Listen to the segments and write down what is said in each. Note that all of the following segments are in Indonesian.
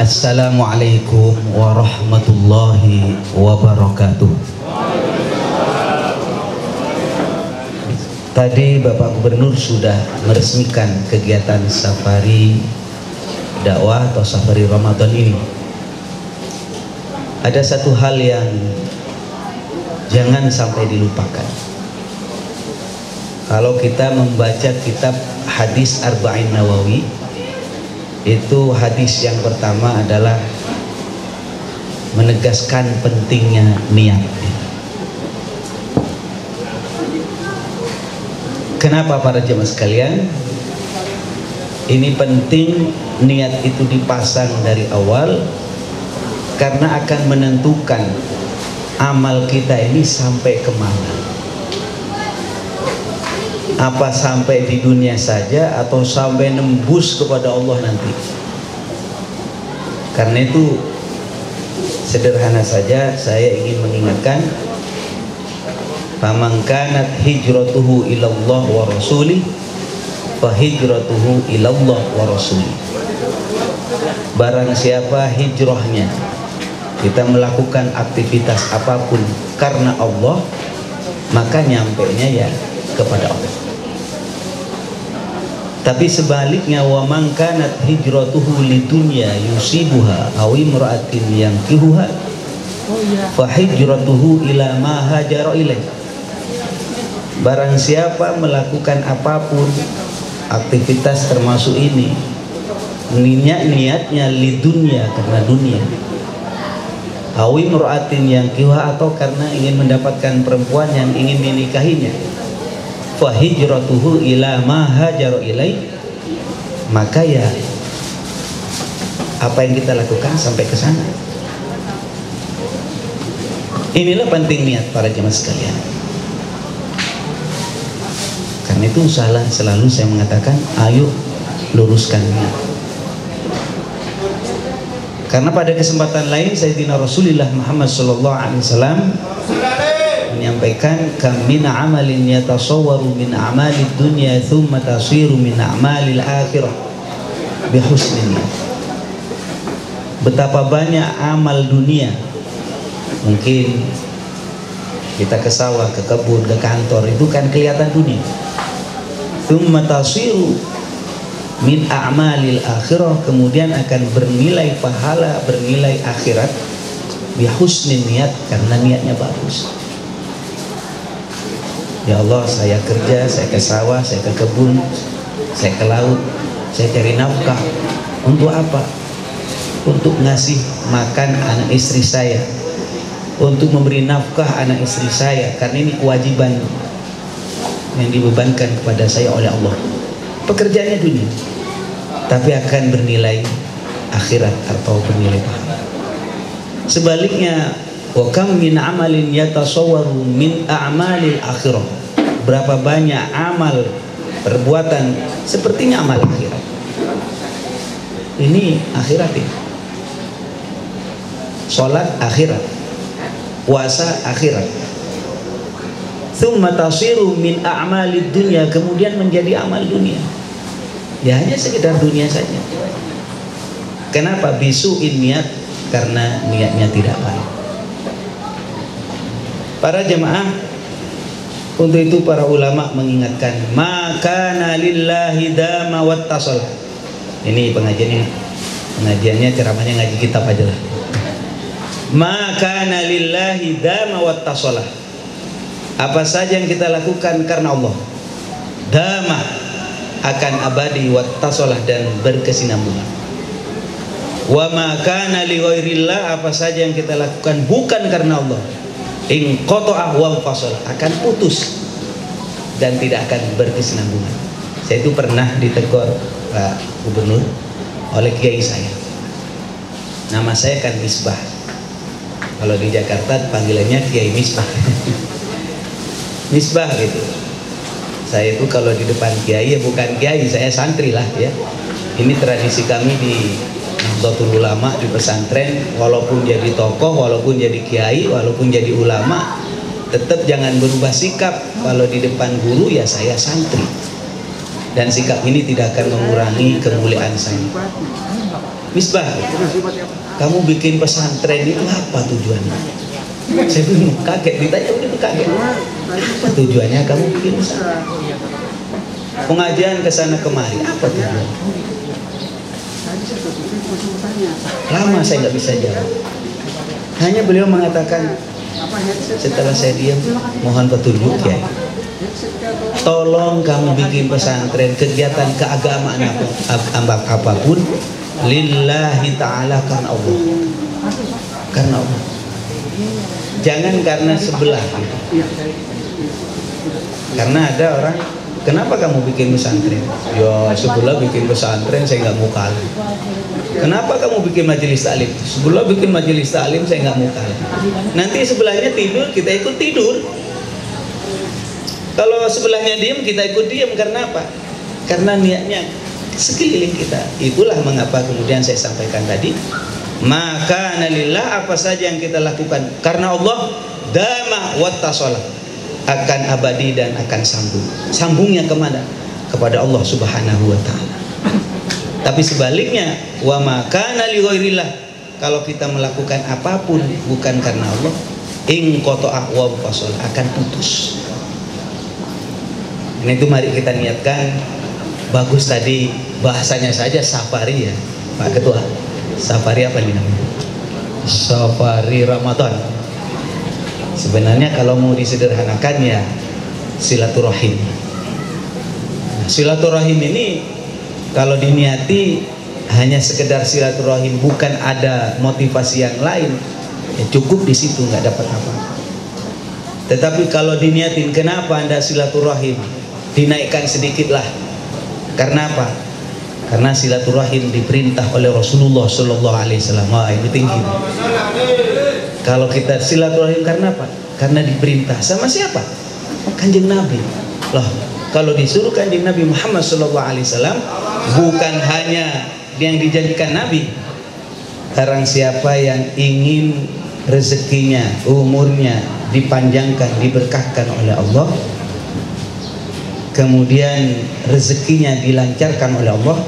Assalamualaikum warahmatullahi wabarakatuh. Tadi Bapak Gubernur sudah meresmikan kegiatan safari dakwah atau safari Ramadan ini. Ada satu hal yang jangan sampai dilupakan. Kalau kita membaca kitab hadis Arba'in Nawawi, itu hadis yang pertama adalah menegaskan pentingnya niat. Kenapa para jemaah sekalian? Ini penting niat itu dipasang dari awal, karena akan menentukan amal kita ini sampai kemana. Apa sampai di dunia saja atau sampai nembus kepada Allah nanti. Karena itu sederhana saja saya ingin mengingatkan, faman kanat hijratuhu ilallah wa rasulih fa hijratuhu ilallah wa rasulih. Barang siapa hijrahnya, kita melakukan aktivitas apapun karena Allah, maka nyampainya ya kepada Allah. Tapi sebaliknya, wa man kanat hijratuhu lidunya yusibuha aw imra'atin yankihuha fa hijratuhu ila ma hajara ilaih. Barang siapa melakukan apapun aktivitas termasuk ini, niatnya lidunya, karena dunia, aw imra'atin yankihuha, atau karena ingin mendapatkan perempuan yang ingin dinikahinya, fa hijratuhu ila ma hajaru ilai, maka ya apa yang kita lakukan sampai ke sana. Inilah penting niat para jemaah sekalian. Karena itu selalu saya mengatakan, ayo luruskan niat. Karena pada kesempatan lain Sayyidina Rasulullah Muhammad SAW menyampaikan, kam min amalin yatasawwaru min amalid dunya thumma tasiru min amalil akhirah bihusnin. Betapa banyak amal dunia, mungkin kita ke sawah, ke kebun, ke kantor, itu kan kelihatan dunia. Thumma tasiru min a'malil akhirah, kemudian akan bernilai pahala, bernilai akhirat bihusnin niat, karena niatnya bagus. Ya Allah, saya kerja, saya ke sawah, saya ke kebun, saya ke laut, saya cari nafkah. Untuk apa? Untuk ngasih makan anak istri saya, untuk memberi nafkah anak istri saya, karena ini kewajiban yang dibebankan kepada saya oleh Allah. Pekerjaannya dunia, tapi akan bernilai akhirat atau bernilai pahala. Sebaliknya, wa kam min amalin yatasawwaru min a'malil akhirah. Berapa banyak amal perbuatan sepertinya amal akhirat. Ini akhirat ini. Salat akhirat, puasa akhirat. Tsumma tasiru min a'malid dunya, kemudian menjadi amal dunia. Ya hanya sekedar dunia saja. Kenapa bisu'in niat? Karena niatnya tidak baik. Para jemaah, untuk itu para ulama mengingatkan, maka lillahi dama wattasal. Ini pengajiannya ceramahnya ngaji kitab aja lah. Maka lillahi dama wattasal. Apa saja yang kita lakukan karena Allah, dama, akan abadi, wattasalah, dan berkesinambungan. Wa ma kana li ghairillah, apa saja yang kita lakukan bukan karena Allah, in qata'a wa fasala, akan putus dan tidak akan berkesinambungan. Saya itu pernah ditegur Pak Gubernur oleh kiai saya. Nama saya kan Misbah. Kalau di Jakarta panggilannya Kiai Misbah. Misbah gitu. Saya itu kalau di depan kiai ya bukan kiai, saya santri lah ya. Ini tradisi kami di Nahdlatul Ulama di pesantren, walaupun jadi tokoh, walaupun jadi kiai, walaupun jadi ulama, tetap jangan berubah sikap. Kalau di depan guru ya saya santri, dan sikap ini tidak akan mengurangi kemuliaan saya. Misbah, kamu bikin pesantren itu apa tujuannya? Saya bingung, kaget, ditanya udah kaget. Apa tujuannya kamu bikin pesantren? Pengajian ke sana kemari, apa tujuannya? Lama saya nggak bisa jawab. Hanya beliau mengatakan, setelah saya diam, mohon petunjuk ya. Tolong kamu bikin pesantren, kegiatan keagamaan apapun, lillahi ta'ala, karena Allah. Karena Allah. Jangan karena sebelah gitu. Karena ada orang, kenapa kamu bikin pesantren? Ya sebelah bikin pesantren saya nggak mau kalah. Kenapa kamu bikin majelis taklim? Sebelah bikin majelis taklim saya nggak mau kalah. Nanti sebelahnya tidur, kita ikut tidur. Kalau sebelahnya diam, kita ikut diam. Karena apa? Karena niatnya sekeliling kita. Itulah mengapa kemudian saya sampaikan tadi, maka nalillah, apa saja yang kita lakukan karena Allah, dama wattasalah, akan abadi dan akan sambung. Sambungnya kemana? Kepada Allah Subhanahu wa ta'ala. Tapi sebaliknya, wa maka li ghairillah, kalau kita melakukan apapun bukan karena Allah, in qata'a wa fasal, akan putus. Ini itu mari kita niatkan. Bagus tadi bahasanya saja safari ya Pak Ketua. Safari apa ini namanya? Safari Ramadan. Sebenarnya kalau mau disederhanakan ya silaturahim. Nah, silaturahim ini kalau diniati hanya sekedar silaturahim, bukan ada motivasi yang lain, ya cukup di situ, nggak dapat apa. Tetapi kalau diniatin, kenapa Anda silaturahim? Dinaikkan sedikitlah. Karena apa? Karena silaturahim diperintah oleh Rasulullah Sallallahu Alaihi Wasallam. Wah, ini tinggi. Kalau kita silaturahim karena apa? Karena diperintah. Sama siapa? Kanjeng Nabi. Loh, kalau disuruh Kanjeng Nabi Muhammad Sallallahu Alaihi Wasallam, bukan hanya yang dijadikan Nabi. Barang siapa yang ingin rezekinya, umurnya dipanjangkan, diberkahkan oleh Allah, kemudian rezekinya dilancarkan oleh Allah,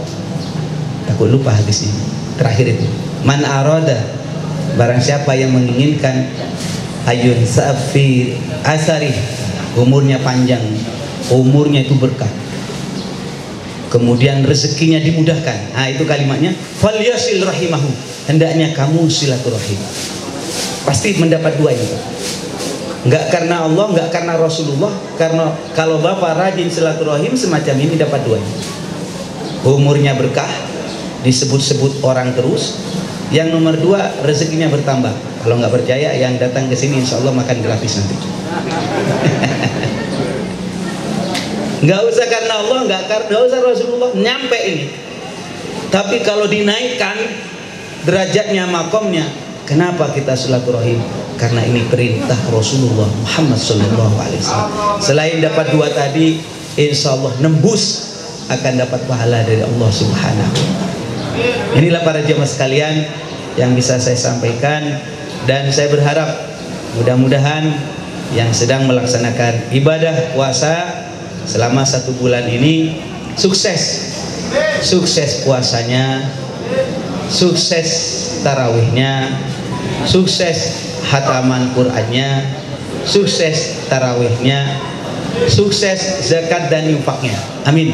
takut lupa hadis ini terakhir itu, man arada, barang siapa yang menginginkan, ayun safi asari, umurnya panjang, umurnya itu berkah, kemudian rezekinya dimudahkan. Nah, itu kalimatnya, falyasil rahimahu, hendaknya kamu silaturahim. Pasti mendapat dua ini. Enggak karena Allah, enggak karena Rasulullah. Karena kalau Bapak rajin silaturahim semacam ini, dapat dua ini. Umurnya berkah, disebut-sebut orang terus. Yang nomor dua, rezekinya bertambah. Kalau nggak percaya, yang datang ke sini insya Allah makan gratis nanti. Nggak usah karena Allah, nggak usah Rasulullah, nyampe ini. Tapi kalau dinaikkan derajatnya, makomnya, kenapa kita silaturahim? Karena ini perintah Rasulullah Muhammad Sallallahu Alaihi Wasallam. Selain dapat dua tadi, insya Allah nembus akan dapat pahala dari Allah Subhanahu. Inilah para jemaah sekalian yang bisa saya sampaikan, dan saya berharap mudah-mudahan yang sedang melaksanakan ibadah puasa selama 1 bulan ini sukses, sukses puasanya, sukses tarawihnya, sukses hataman Qur'annya, sukses tarawihnya, sukses zakat dan infaknya. Amin.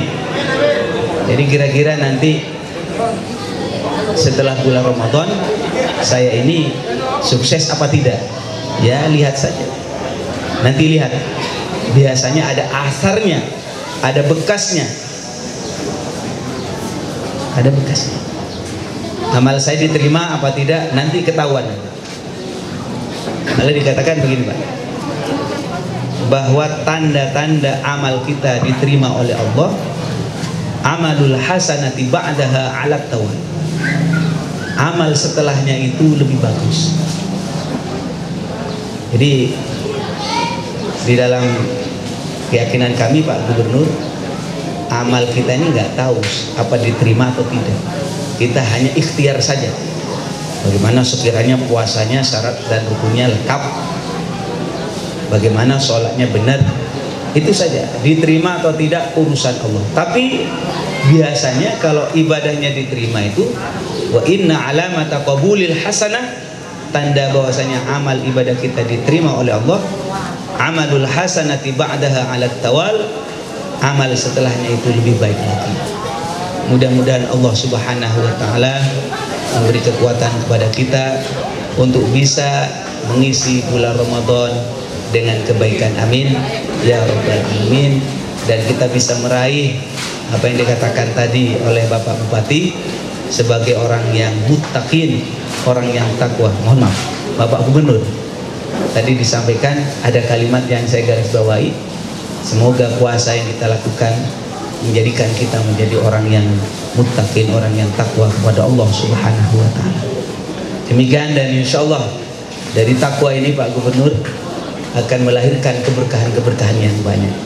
Jadi kira-kira nanti setelah bulan Ramadan saya ini sukses apa tidak? Ya lihat saja. Nanti lihat. Biasanya ada asarnya, ada bekasnya. Ada bekasnya. Amal saya diterima apa tidak nanti ketahuan. Lalu dikatakan begini Pak, bahwa tanda-tanda amal kita diterima oleh Allah, amalul hasanati ba'daha 'ala tawal, amal setelahnya itu lebih bagus. Jadi di dalam keyakinan kami Pak Gubernur, amal kita ini nggak tahu apa diterima atau tidak. Kita hanya ikhtiar saja. Bagaimana sekiranya puasanya syarat dan rukunnya lengkap, bagaimana sholatnya benar, itu saja. Diterima atau tidak urusan Allah. Tapi biasanya kalau ibadahnya diterima itu Wa inna alamata qabulil hasanah, tanda bahwasanya amal ibadah kita diterima oleh Allah, amalul hasanati ba'daha 'ala tawal, amal setelahnya itu lebih baik lagi. Mudah-mudahan Allah Subhanahu wa taala memberi kekuatan kepada kita untuk bisa mengisi bulan Ramadan dengan kebaikan, amin ya rabbal alamin, dan kita bisa meraih apa yang dikatakan tadi oleh Bapak Bupati sebagai orang yang muttaqin, orang yang takwa. Mohon maaf, Bapak Gubernur, tadi disampaikan ada kalimat yang saya garis bawahi. Semoga puasa yang kita lakukan menjadikan kita menjadi orang yang muttaqin, orang yang takwa kepada Allah Subhanahu wa taala. Demikian, dan insya Allah dari takwa ini Pak Gubernur akan melahirkan keberkahan-keberkahan yang banyak.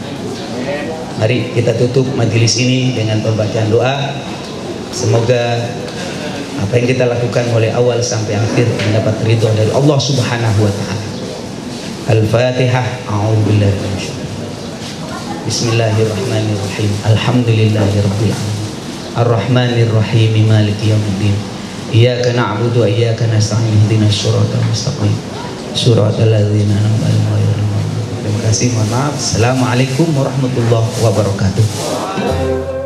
Mari kita tutup majelis ini dengan pembacaan doa. Semoga apa yang kita lakukan mulai awal sampai akhir mendapat ridho dari Allah Subhanahu wa taala. Al-Fatihah. A'udzubillahi minasyaitonir rajim. Bismillahirrahmanirrahim. Alhamdulillahirabbil alamin. Ar-Rahmanirrahim. Maliki yaumiddin. Iyyaka na'budu wa iyyaka nasta'in. Ihdinas shiratal mustaqim. Shiratal ladzina an'amta 'alaihim. Terima kasih, mohon maaf. Assalamualaikum warahmatullahi wabarakatuh.